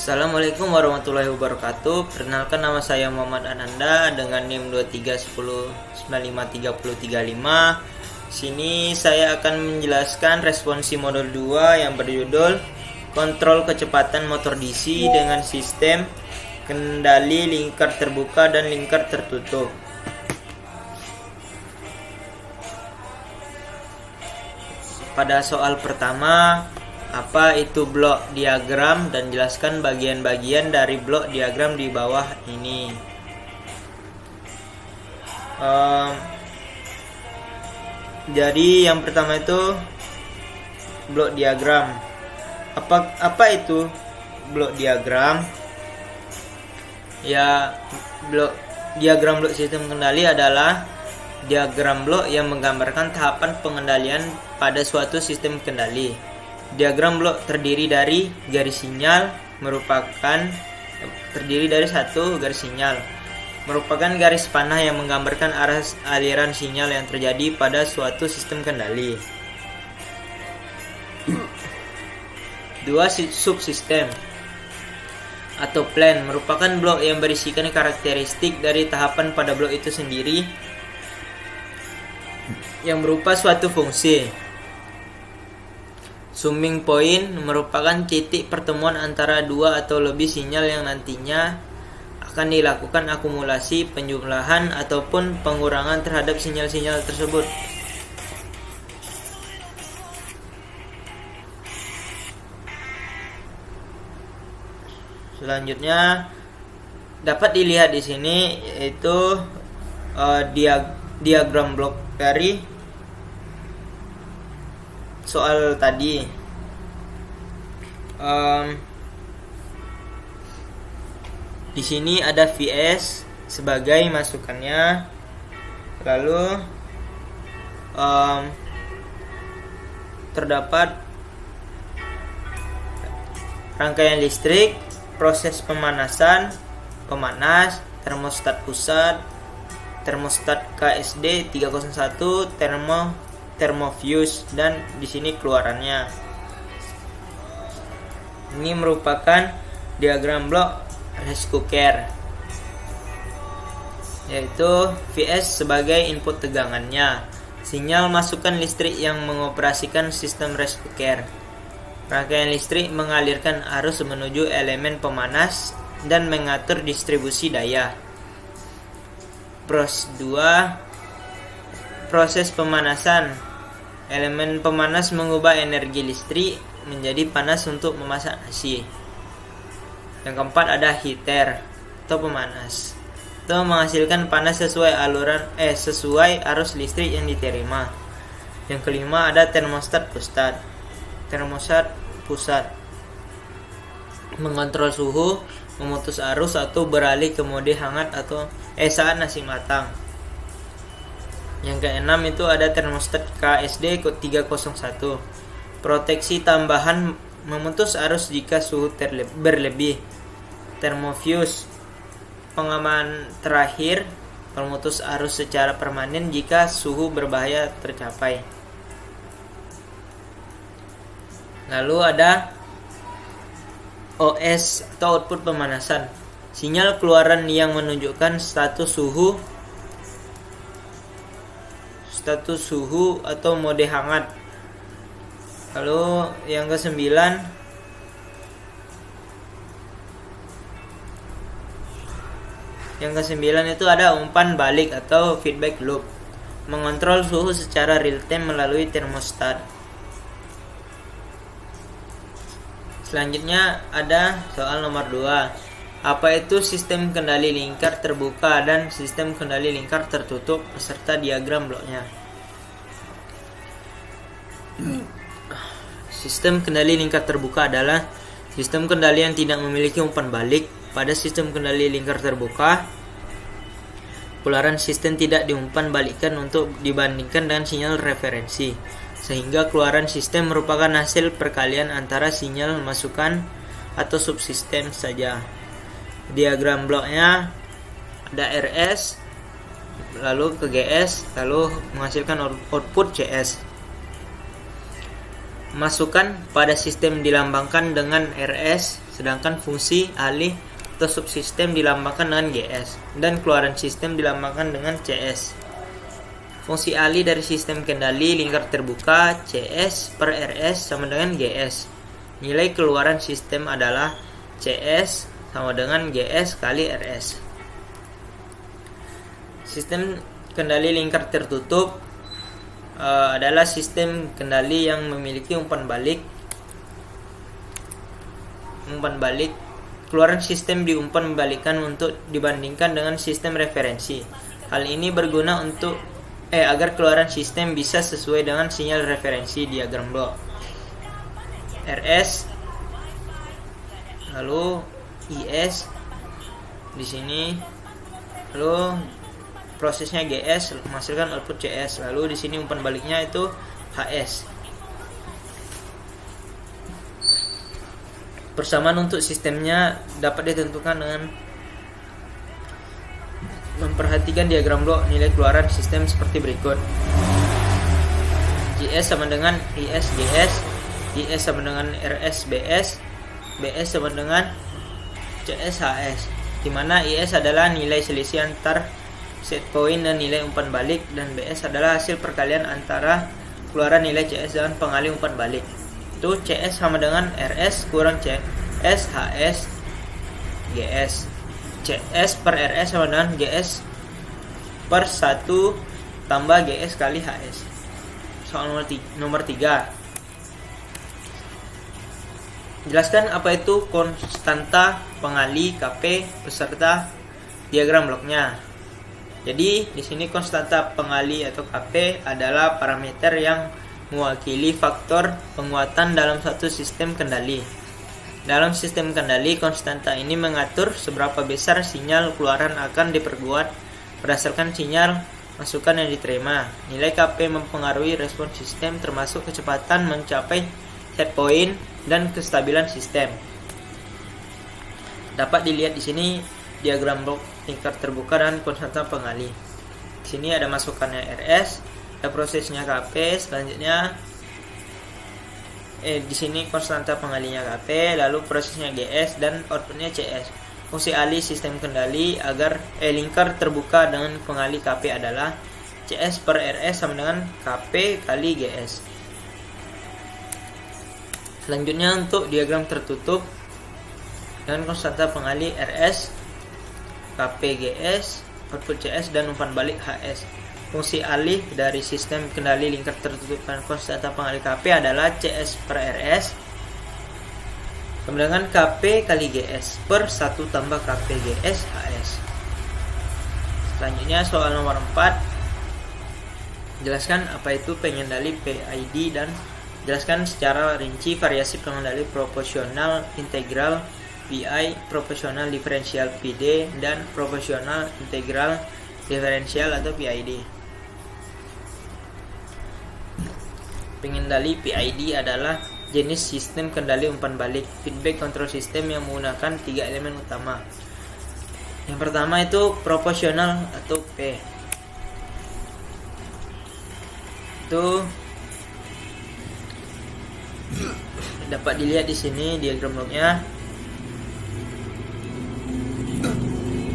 Assalamualaikum warahmatullahi wabarakatuh. Perkenalkan, nama saya Muhammad Ananda dengan NIM 2310953035. Sini saya akan menjelaskan responsi modul 2 yang berjudul kontrol kecepatan motor DC dengan sistem kendali lingkar terbuka dan lingkar tertutup. Pada soal pertama, apa itu blok diagram dan jelaskan bagian-bagian dari blok diagram di bawah ini. Jadi yang pertama itu blok diagram. Apa itu blok diagram? Ya, diagram blok sistem kendali adalah diagram blok yang menggambarkan tahapan pengendalian pada suatu sistem kendali. Diagram blok terdiri dari satu garis sinyal, merupakan garis panah yang menggambarkan arah aliran sinyal yang terjadi pada suatu sistem kendali. Dua subsistem atau plan merupakan blok yang berisikan karakteristik dari tahapan pada blok itu sendiri yang berupa suatu fungsi. Summing point merupakan titik pertemuan antara dua atau lebih sinyal yang nantinya akan dilakukan akumulasi, penjumlahan, ataupun pengurangan terhadap sinyal-sinyal tersebut. Selanjutnya dapat dilihat di sini yaitu diagram blok dari soal tadi. Di sini ada Vs sebagai masukannya, lalu terdapat rangkaian listrik, proses pemanasan, pemanas, termostat pusat, termostat KSD 301, thermofuse, dan di sini keluarannya. Ini merupakan diagram blok rice cooker, yaitu Vs sebagai input tegangannya, sinyal masukan listrik yang mengoperasikan sistem rice cooker. Rangkaian listrik mengalirkan arus menuju elemen pemanas dan mengatur distribusi daya. Pros 2, proses pemanasan. Elemen pemanas mengubah energi listrik menjadi panas untuk memasak nasi. Yang keempat ada heater atau pemanas. Itu menghasilkan panas sesuai arus listrik yang diterima. Yang kelima ada termostat pusat. Mengontrol suhu, memutus arus atau beralih ke mode hangat atau saat nasi matang. Yang keenam itu ada termostat KSD 301. Proteksi tambahan, memutus arus jika suhu berlebih. Thermofuse, pengaman terakhir, memutus arus secara permanen jika suhu berbahaya tercapai. Lalu ada OS atau output pemanasan, sinyal keluaran yang menunjukkan status suhu atau mode hangat. Lalu yang ke-9 itu ada umpan balik atau feedback loop, mengontrol suhu secara real time melalui termostat. Selanjutnya ada soal nomor 2. Apa itu sistem kendali lingkar terbuka dan sistem kendali lingkar tertutup beserta diagram bloknya? Sistem kendali lingkar terbuka adalah sistem kendali yang tidak memiliki umpan balik. Pada sistem kendali lingkar terbuka, keluaran sistem tidak diumpan balikkan untuk dibandingkan dengan sinyal referensi, sehingga keluaran sistem merupakan hasil perkalian antara sinyal masukan atau subsistem saja. Diagram bloknya ada RS, lalu ke GS, lalu menghasilkan output CS. Masukan pada sistem dilambangkan dengan RS, sedangkan fungsi alih atau subsistem dilambangkan dengan GS, dan keluaran sistem dilambangkan dengan CS. Fungsi alih dari sistem kendali lingkar terbuka CS per RS sama dengan GS. Nilai keluaran sistem adalah CS sama dengan GS kali RS. Sistem kendali lingkar tertutup adalah sistem kendali yang memiliki umpan balik. Keluaran sistem diumpan balikan untuk dibandingkan dengan sistem referensi. Hal ini berguna untuk agar keluaran sistem bisa sesuai dengan sinyal referensi diagram blok. RS lalu IS di sini, lalu prosesnya GS menghasilkan output CS, lalu di sini umpan baliknya itu HS. Persamaan untuk sistemnya dapat ditentukan dengan memperhatikan diagram blok nilai keluaran sistem seperti berikut. GS sama dengan IS GS, IS sama dengan RS BS, BS sama dengan CS HS, di mana IS adalah nilai selisih antar set point dan nilai umpan balik, dan BS adalah hasil perkalian antara keluaran nilai CS dan pengalih umpan balik. Itu CS sama dengan RS kurang CS HS GS. CS per RS sama dengan GS per 1 tambah GS kali HS. Soal nomor 3. Jelaskan apa itu konstanta pengalih KP beserta diagram bloknya. Jadi di sini konstanta pengalih atau KP adalah parameter yang mewakili faktor penguatan dalam suatu sistem kendali. Dalam sistem kendali, konstanta ini mengatur seberapa besar sinyal keluaran akan diperkuat berdasarkan sinyal masukan yang diterima. Nilai KP mempengaruhi respon sistem termasuk kecepatan mencapai set point dan kestabilan sistem. Dapat dilihat di sini diagram blok lingkar terbuka dan konstanta pengalih. Di sini ada masukannya RS, ada prosesnya KP, selanjutnya di sini konstanta pengalihnya KP, lalu prosesnya GS dan outputnya CS. Fungsi alih sistem kendali agar lingkar terbuka dengan pengalih KP adalah CS per RS sama dengan KP kali GS. Selanjutnya untuk diagram tertutup dengan konstanta pengalih RS, KP GS, output CS dan umpan balik HS. Fungsi alih dari sistem kendali lingkar tertutup dan konstanta pengalih KP adalah CS per RS sama dengan KP kali GS per 1 tambah KP GS HS. Selanjutnya soal nomor 4. Jelaskan apa itu pengendali PID dan jelaskan secara rinci variasi pengendali proporsional integral PI, proporsional diferensial PD, dan proporsional integral diferensial atau PID. Pengendali PID adalah jenis sistem kendali umpan balik feedback control system yang menggunakan 3 elemen utama. Yang pertama itu proporsional atau P. Itu dapat dilihat di sini diagram bloknya.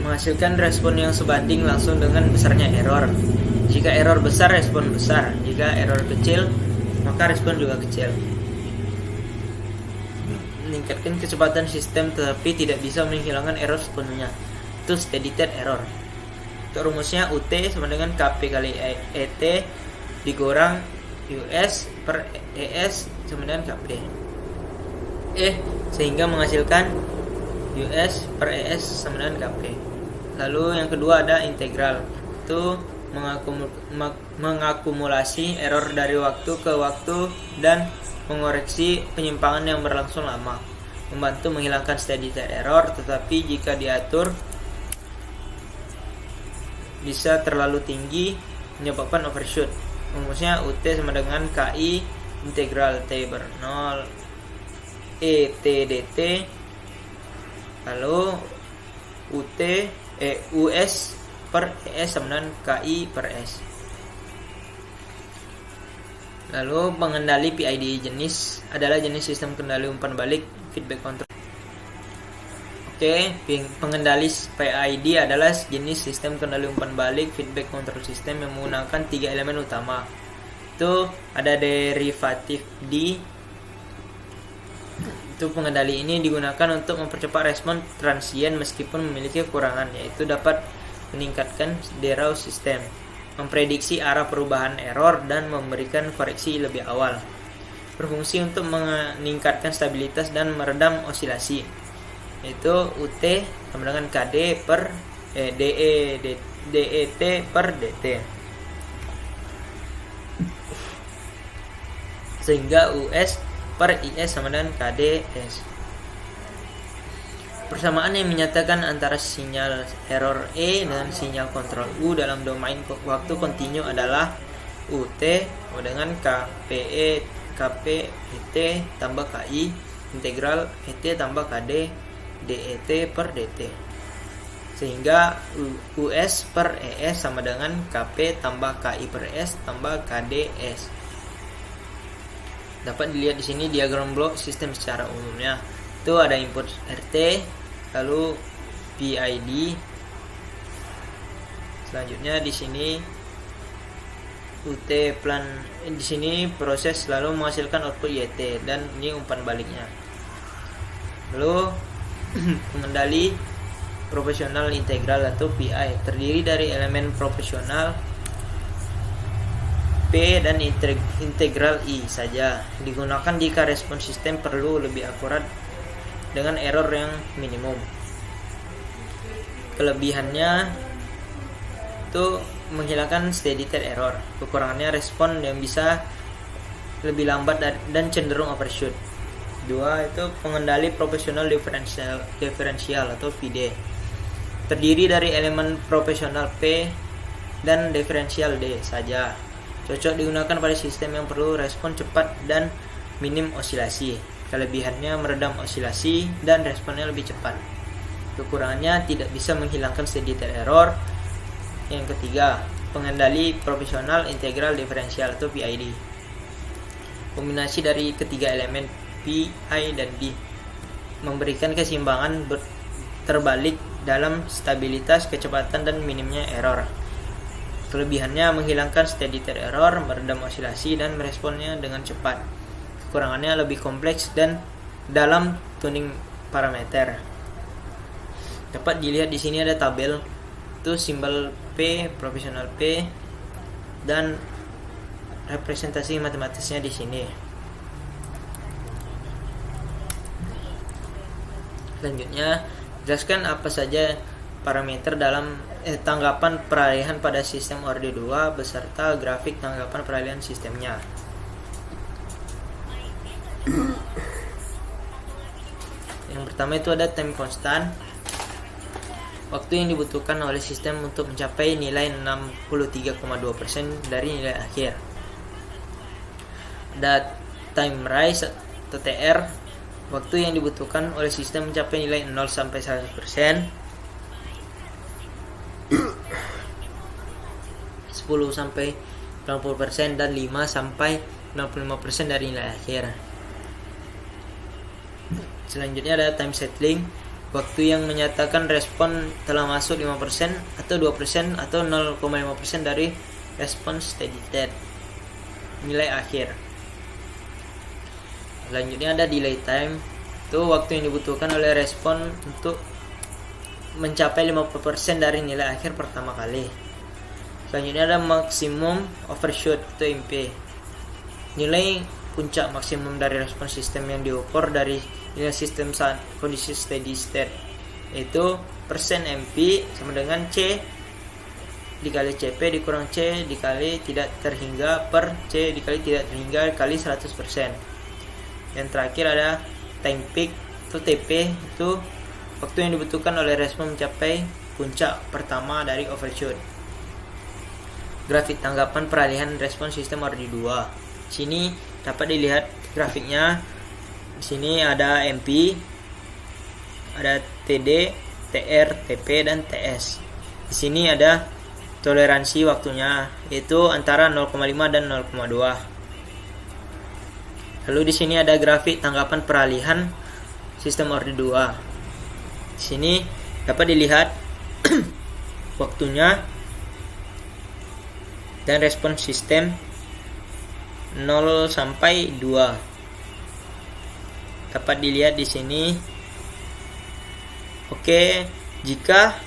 Menghasilkan respon yang sebanding langsung dengan besarnya error. Jika error besar, respon besar. Jika error kecil, maka respon juga kecil. Meningkatkan kecepatan sistem tetapi tidak bisa menghilangkan error sepenuhnya. Itu steady state error. Untuk rumusnya UT sama dengan KP kali ET dikurang US per ES sama dengan KP. Sehingga menghasilkan US per ES sama dengan KP. Lalu yang kedua ada integral. Itu mengakumulasi error dari waktu ke waktu dan mengoreksi penyimpangan yang berlangsung lama, membantu menghilangkan steady state error, tetapi jika diatur bisa terlalu tinggi menyebabkan overshoot. Rumusnya UT sama dengan KI integral T ber 0 ET dt, lalu US per ES sama dengan KI per S. Lalu pengendali PID jenis adalah jenis sistem kendali umpan balik feedback control. Oke, pengendali PID adalah jenis sistem kendali umpan balik feedback control system yang menggunakan 3 elemen utama. Itu ada derivatif D. Itu pengendali ini digunakan untuk mempercepat respon transient meskipun memiliki kekurangan, yaitu dapat meningkatkan derau sistem, memprediksi arah perubahan error, dan memberikan koreksi lebih awal. Berfungsi untuk meningkatkan stabilitas dan meredam osilasi, yaitu UT sama dengan KD per DET per DT, sehingga US per IS sama dengan KDS. Persamaan yang menyatakan antara sinyal error E dan sinyal kontrol U dalam domain waktu kontinu adalah UT sama dengan KPET tambah KI integral ET tambah KD DET per DT, sehingga US per ES sama dengan KP tambah KI per S tambah KDS. Dapat dilihat di sini diagram blok sistem secara umumnya. Itu ada input RT, lalu PID. Selanjutnya di sini UT plan, di sini proses lalu menghasilkan output YT, dan ini umpan baliknya. Lalu pengendali proporsional integral atau PI terdiri dari elemen proporsional P dan integral I saja. Digunakan jika respon sistem perlu lebih akurat dengan error yang minimum. Kelebihannya itu menghilangkan steady state error. Kekurangannya respon yang bisa lebih lambat dan cenderung overshoot. 2 itu pengendali proporsional diferensial atau PD. Terdiri dari elemen proporsional P dan diferensial D saja. Cocok digunakan pada sistem yang perlu respon cepat dan minim osilasi. Kelebihannya meredam osilasi dan responnya lebih cepat. Kekurangannya tidak bisa menghilangkan steady state error. Yang ketiga, pengendali proporsional integral diferensial atau PID. Kombinasi dari ketiga elemen P, I, dan D memberikan keseimbangan terbalik dalam stabilitas, kecepatan, dan minimnya error. Kelebihannya menghilangkan steady state error, meredam osilasi, dan meresponnya dengan cepat. Kekurangannya lebih kompleks dan dalam tuning parameter. Dapat dilihat di sini ada tabel, itu simbol P, proporsional P, dan representasi matematisnya di sini. Selanjutnya, jelaskan apa saja parameter dalam tanggapan peralihan pada sistem ORD 2 beserta grafik tanggapan peralihan sistemnya. Yang pertama itu ada time constant, waktu yang dibutuhkan oleh sistem untuk mencapai nilai 63,2% dari nilai akhir. Ada time rise atau TR, waktu yang dibutuhkan oleh sistem mencapai nilai 0 sampai 100%. 10 sampai 90% dan 5 sampai 65% dari nilai akhir. Selanjutnya ada time settling, waktu yang menyatakan respon telah masuk 5% atau 2% atau 0,5% dari respon steady state nilai akhir. Selanjutnya ada delay time, itu waktu yang dibutuhkan oleh respon untuk mencapai 50% dari nilai akhir pertama kali. Selanjutnya ada maksimum overshoot atau MP, nilai puncak maksimum dari respon sistem yang diukur dari nilai sistem saat kondisi steady state, yaitu persen MP sama dengan C dikali CP dikurang C dikali tidak terhingga per C dikali tidak terhingga kali 100%. Yang terakhir ada time peak atau TP, itu waktu yang dibutuhkan oleh respon mencapai puncak pertama dari overshoot. Grafik tanggapan peralihan respon sistem ORD 2. Sini dapat dilihat grafiknya. Di sini ada MP, ada TD, TR, TP, dan TS. Di sini ada toleransi waktunya, yaitu antara 0,5 dan 0,2. Lalu di sini ada grafik tanggapan peralihan sistem orde 2. Di sini dapat dilihat waktunya dan respons sistem 0 sampai 2. Dapat dilihat di sini. Oke, jika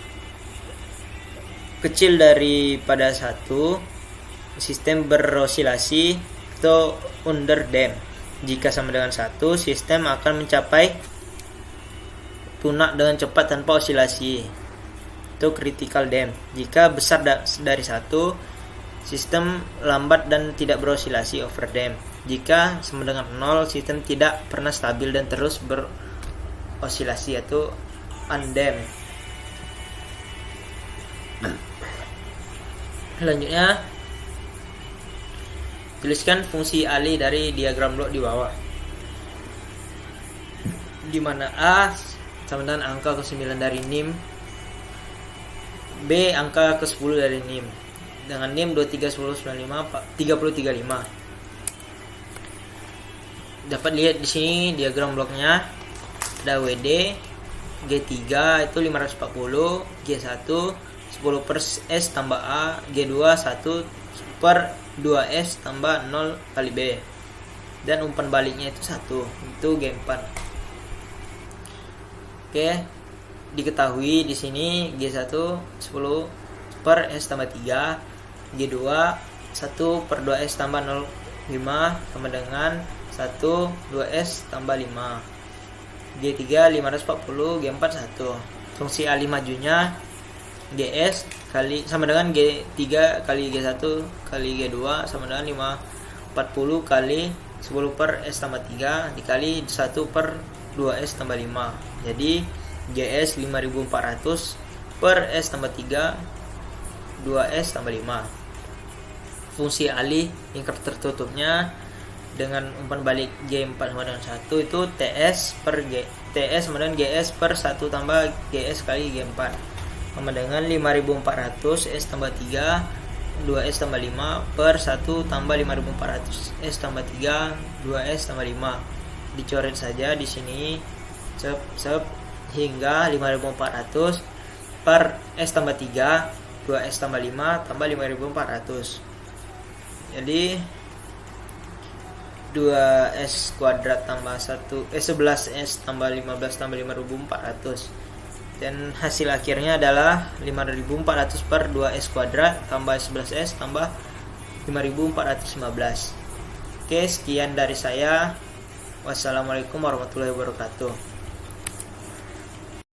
kecil daripada 1, sistem berosilasi atau under damped. Jika sama dengan 1, sistem akan mencapai punak dengan cepat tanpa osilasi. Itu critical damped. Jika besar dari 1, sistem lambat dan tidak berosilasi, overdamped. Jika sama dengan 0, sistem tidak pernah stabil dan terus berosilasi, yaitu undamped. Selanjutnya, tuliskan fungsi alih dari diagram blok di bawah, di mana A sama dengan angka ke-9 dari NIM, B angka ke-10 dari NIM, dengan NIM 231095 Dapat lihat di sini diagram bloknya. Ada WD, G3 itu 540, G1 10 per S tambah A, G2 1 per 2S tambah 0 kali B, dan umpan baliknya itu 1, itu G4. Oke, diketahui di sini G1 10 per S tambah 3, G2 1 per 2S tambah 0,5 sama dengan 1 2S tambah 5, G3 540, G4 1. Fungsi alih majunya GS kali sama dengan G3 kali G1 kali G2 sama dengan 540 kali 10 per S tambah 3 dikali 1 per 2S tambah 5. Jadi GS 5400 per S tambah 3 2S tambah 5. Fungsi alih lingkar tertutupnya dengan umpan balik G4 sama dengan 1 itu TS sama dengan GS per 1 tambah GS kali G4 sama dengan 5400 S tambah 3 2S tambah 5 per 1 tambah 5400 S tambah 3 2S tambah 5. Dicoret saja di sini sep hingga 5400 per S tambah 3 2S tambah 5 tambah 5400. Jadi 2S kuadrat tambah 11S tambah 15 tambah 5400, dan hasil akhirnya adalah 5400 per 2S kuadrat tambah 11S tambah 5415. Oke, sekian dari saya. Wassalamualaikum warahmatullahi wabarakatuh.